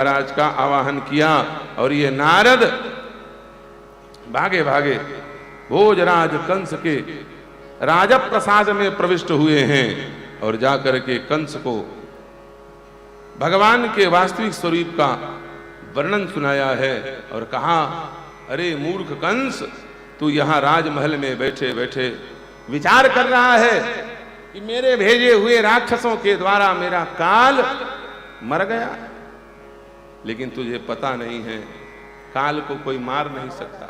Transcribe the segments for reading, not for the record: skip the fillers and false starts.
महाराज का आवाहन किया और ये नारद भागे भागे भोजराज कंस के राजप्रसाद में प्रविष्ट हुए हैं और जाकर के कंस को भगवान के वास्तविक स्वरूप का वर्णन सुनाया है और कहा, अरे मूर्ख कंस, तू यहां राजमहल में बैठे बैठे विचार कर रहा है कि मेरे भेजे हुए राक्षसों के द्वारा मेरा काल मर गया, लेकिन तुझे पता नहीं है काल को कोई मार नहीं सकता।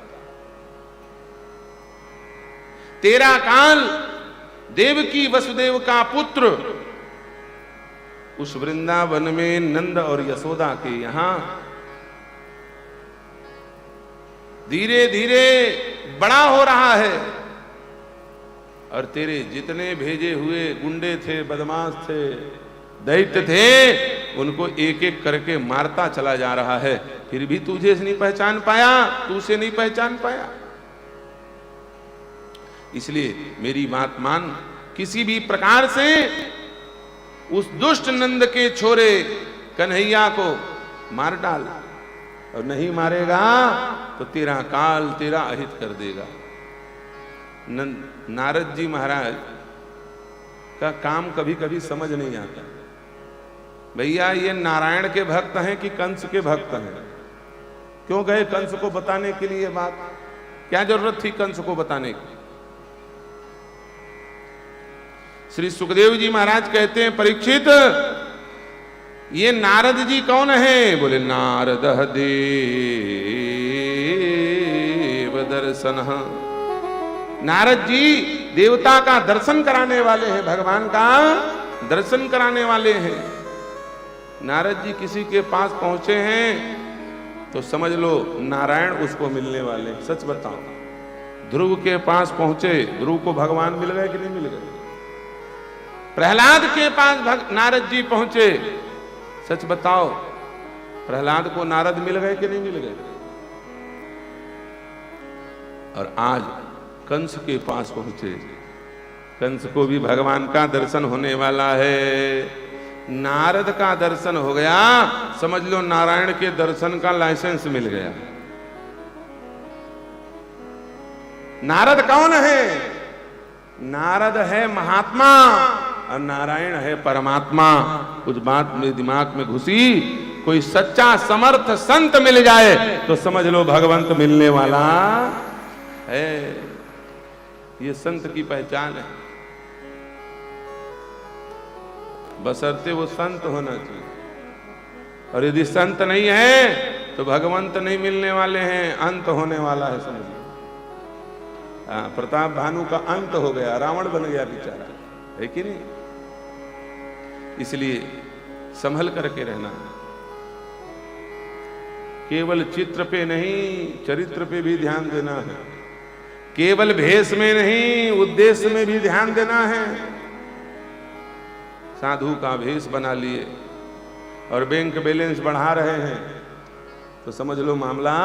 तेरा काल देवकी वसुदेव का पुत्र उस वृंदावन में नंद और यशोदा के यहां धीरे धीरे बड़ा हो रहा है और तेरे जितने भेजे हुए गुंडे थे, बदमाश थे, दैत्य थे, उनको एक एक करके मारता चला जा रहा है, फिर भी तुझे नहीं पहचान पाया, तू उसे नहीं पहचान पाया। इसलिए मेरी बात मान, किसी भी प्रकार से उस दुष्ट नंद के छोरे कन्हैया को मार डाल, और नहीं मारेगा तो तेरा काल तेरा अहित कर देगा। नारद जी महाराज का काम कभी कभी समझ नहीं आता, भैया ये नारायण के भक्त हैं कि कंस के भक्त हैं? क्यों गए कंस को बताने के लिए? बात क्या जरूरत थी कंस को बताने की? श्री सुखदेव जी महाराज कहते हैं, परीक्षित ये नारद जी कौन है? बोले नारद देव दर्शन। नारद जी देवता का दर्शन कराने वाले हैं, भगवान का दर्शन कराने वाले हैं। नारद जी किसी के पास पहुंचे हैं तो समझ लो नारायण उसको मिलने वाले। सच बताओ, ध्रुव के पास पहुंचे, ध्रुव को भगवान मिल गए कि नहीं मिल गए? प्रहलाद के पास नारद जी पहुंचे, सच बताओ प्रहलाद को नारद मिल गए कि नहीं मिल गए? और आज कंस के पास पहुंचे, कंस को भी भगवान का दर्शन होने वाला है। नारद का दर्शन हो गया, समझ लो नारायण के दर्शन का लाइसेंस मिल गया। नारद कौन है? नारद है महात्मा और नारायण है परमात्मा। कुछ बात मेरे दिमाग में घुसी, कोई सच्चा समर्थ संत मिल जाए तो समझ लो भगवंत मिलने वाला है। ये संत की पहचान है, बशर्ते वो संत होना चाहिए। और यदि संत नहीं है तो भगवंत नहीं मिलने वाले हैं, अंत होने वाला है, समझिए। प्रताप भानु का अंत हो गया, रावण बन गया बेचारा, है कि नहीं? इसलिए संभल करके रहना, केवल चित्र पे नहीं चरित्र पे भी ध्यान देना है, केवल भेष में नहीं उद्देश्य में भी ध्यान देना है। साधु का भेष बना लिए और बैंक बैलेंस बढ़ा रहे हैं तो समझ लो मामला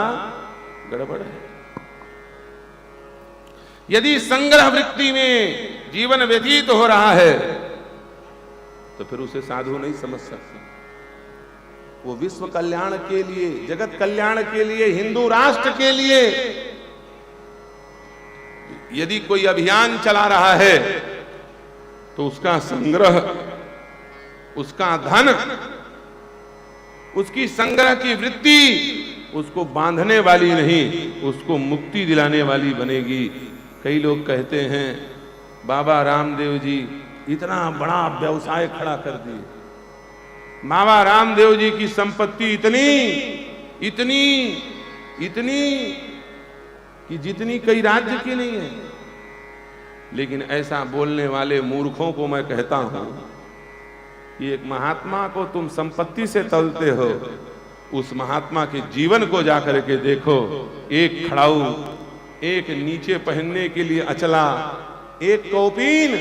गड़बड़ है। यदि संग्रह वृत्ति में जीवन व्यतीत हो रहा है तो फिर उसे साधु नहीं समझ सकते। वो विश्व कल्याण के लिए, जगत कल्याण के लिए, हिंदू राष्ट्र के लिए यदि कोई अभियान चला रहा है तो उसका संग्रह, उसका धन, उसकी संग्रह की वृत्ति उसको बांधने वाली नहीं, उसको मुक्ति दिलाने वाली बनेगी। कई लोग कहते हैं बाबा रामदेव जी इतना बड़ा व्यवसाय खड़ा कर दिए, बाबा रामदेव जी की संपत्ति इतनी इतनी इतनी कि जितनी कई राज्य की नहीं है। लेकिन ऐसा बोलने वाले मूर्खों को मैं कहता हूं कि एक महात्मा को तुम संपत्ति से तौलते हो, उस महात्मा के जीवन को जाकर के देखो। एक खड़ाऊ, एक नीचे पहनने के लिए अचला, एक कौपीन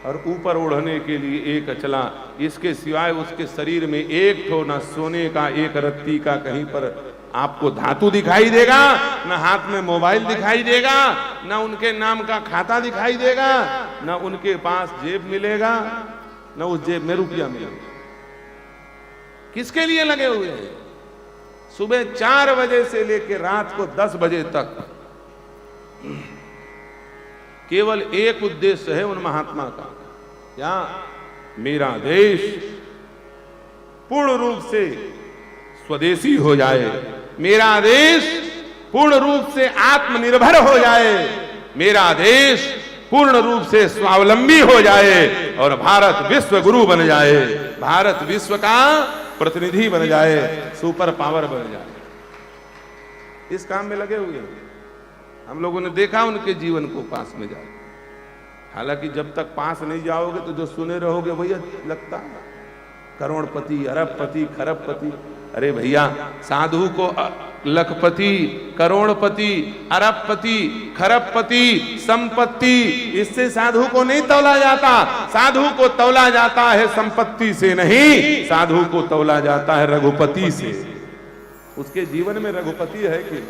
और ऊपर ओढ़ने के लिए एक अचला, इसके सिवाय उसके शरीर में एक ठो ना सोने का एक रत्ती का कहीं पर आपको धातु दिखाई देगा, ना हाथ में मोबाइल दिखाई देगा, ना उनके नाम का खाता दिखाई देगा, ना उनके पास जेब मिलेगा, ना उस जेब में रुपया मिलेगा। किसके लिए लगे हुए हैं? सुबह 4 बजे से लेकर रात को 10 बजे तक केवल एक उद्देश्य है उन महात्मा का, क्या? मेरा देश पूर्ण रूप से स्वदेशी हो जाए, मेरा देश पूर्ण रूप से आत्मनिर्भर हो जाए, मेरा देश पूर्ण रूप से स्वावलंबी हो जाए और भारत विश्व गुरु बन जाए, भारत विश्व का प्रतिनिधि बन जाए, सुपर पावर बन जाए। इस काम में लगे हुए हैं। हम लोगों ने देखा उनके जीवन को पास में जाए। हालांकि जब तक पास नहीं जाओगे तो जो सुने रहोगे वही लगता है, करोड़पति, अरबपति, खरबपति। अरे भैया, साधु को लखपति, करोड़पति, अरबपति, खरबपति, संपत्ति, इससे साधु को नहीं तौला जाता। साधु को तौला जाता है संपत्ति से नहीं, साधु को तौला जाता है रघुपति से। उसके जीवन में रघुपति है कि